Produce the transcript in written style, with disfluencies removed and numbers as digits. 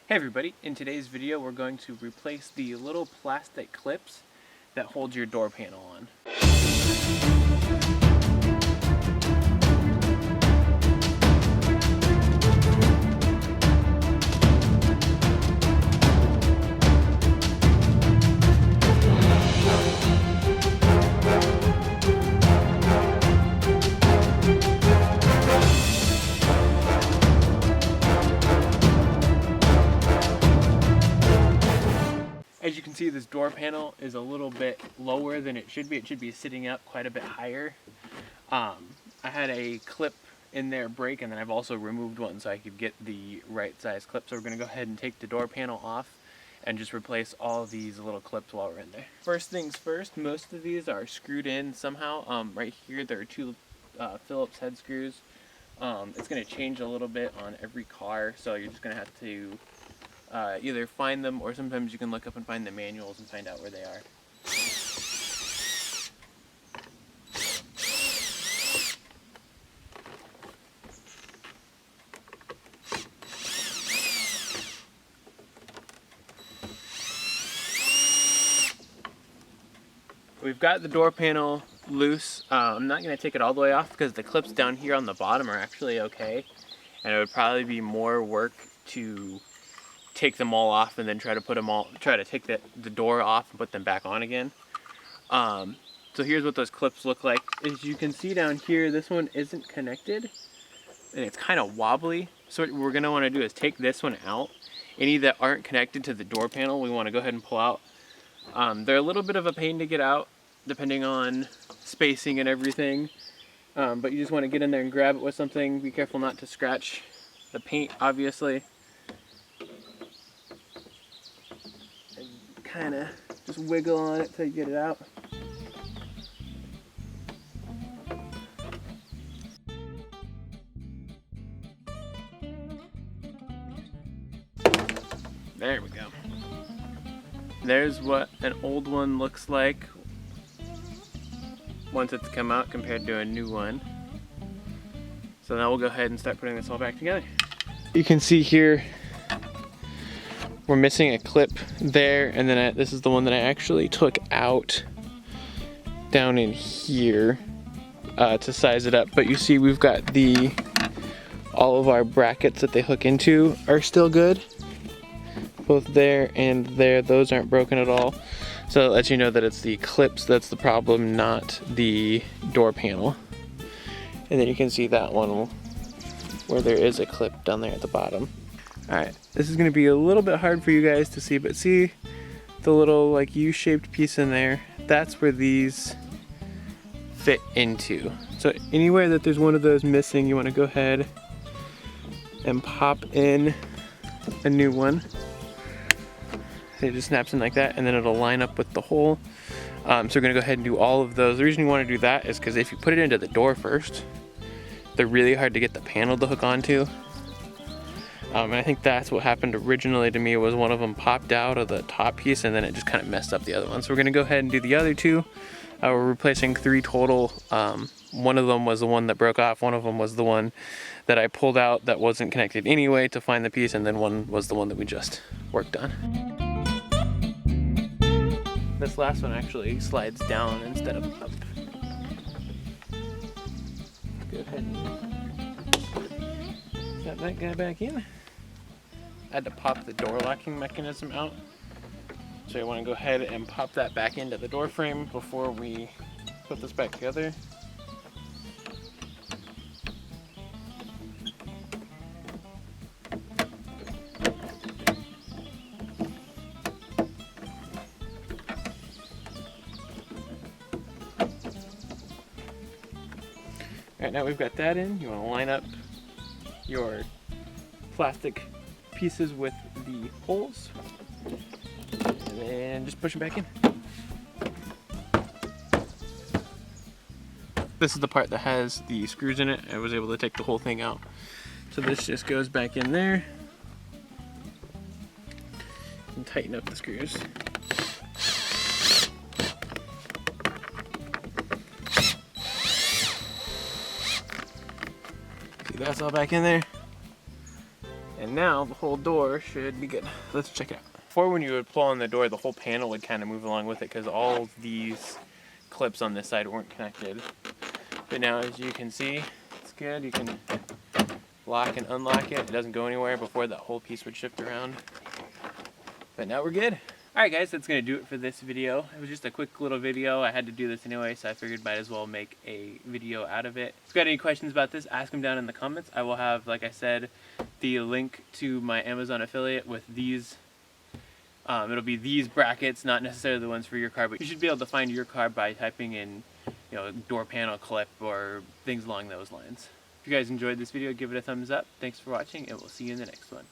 Hey everybody, in today's video we're going to replace the little plastic clips that hold your door panel on. As you can see, this door panel is a little bit lower than it should be. It should be sitting up quite a bit higher. I had a clip in there break, and then I've also removed one so I could get the right size clip. So we're going to go ahead and take the door panel off and just replace all of these little clips while we're in there. First things first, most of these are screwed in somehow. Right here there are two Phillips head screws. It's going to change a little bit on every car, so you're just going to have to either find them, or sometimes you can look up and find the manuals and find out where they are. We've got the door panel loose. I'm not going to take it all the way off because the clips down here on the bottom are actually okay, and it would probably be more work to take them all off and then try to take the door off and put them back on again. So here's what those clips look like. As you can see down here, this one isn't connected and it's kind of wobbly. So what we're going to want to do is take this one out. Any that aren't connected to the door panel, we want to go ahead and pull out. They're a little bit of a pain to get out depending on spacing and everything. But you just want to get in there and grab it with something. Be careful not to scratch the paint, obviously. Kind of just wiggle on it till you get it out. There we go. There's what an old one looks like once it's come out compared to a new one. So now we'll go ahead and start putting this all back together. You can see here we're missing a clip there, and then this is the one that I actually took out down in here to size it up. But you see we've got all of our brackets that they hook into are still good. Both there and there, those aren't broken at all. So it lets you know that it's the clips that's the problem, not the door panel. And then you can see that one where there is a clip down there at the bottom. Alright, this is going to be a little bit hard for you guys to see, but see the little like U-shaped piece in there? That's where these fit into. So anywhere that there's one of those missing, you want to go ahead and pop in a new one. It just snaps in like that, and then it'll line up with the hole. So we're going to go ahead and do all of those. The reason you want to do that is because if you put it into the door first, they're really hard to get the panel to hook onto. And I think that's what happened originally to me, was one of them popped out of the top piece and then it just kind of messed up the other one. So we're going to go ahead and do the other two. We're replacing 3 total. One of them was the one that broke off. One of them was the one that I pulled out that wasn't connected anyway to find the piece. And then one was the one that we just worked on. This last one actually slides down instead of up. Go ahead and set that guy back in. I had to pop the door locking mechanism out. So you want to go ahead and pop that back into the door frame before we put this back together. Alright, now we've got that in. You want to line up your plastic pieces with the holes, and then just push them back in. This is the part that has the screws in it. I was able to take the whole thing out. So this just goes back in there and tighten up the screws. See, that's all back in there. And now the whole door should be good. Let's check it out. Before, when you would pull on the door, the whole panel would kind of move along with it because all these clips on this side weren't connected. But now, as you can see, it's good. You can lock and unlock it. It doesn't go anywhere. Before, that whole piece would shift around. But now we're good. Alright guys, that's going to do it for this video. It was just a quick little video. I had to do this anyway, so I figured might as well make a video out of it. If you've got any questions about this, ask them down in the comments. I will have, like I said, the link to my Amazon affiliate with these. It'll be these brackets, not necessarily the ones for your car, but you should be able to find your car by typing in, door panel clip or things along those lines. If you guys enjoyed this video, give it a thumbs up. Thanks for watching, and we'll see you in the next one.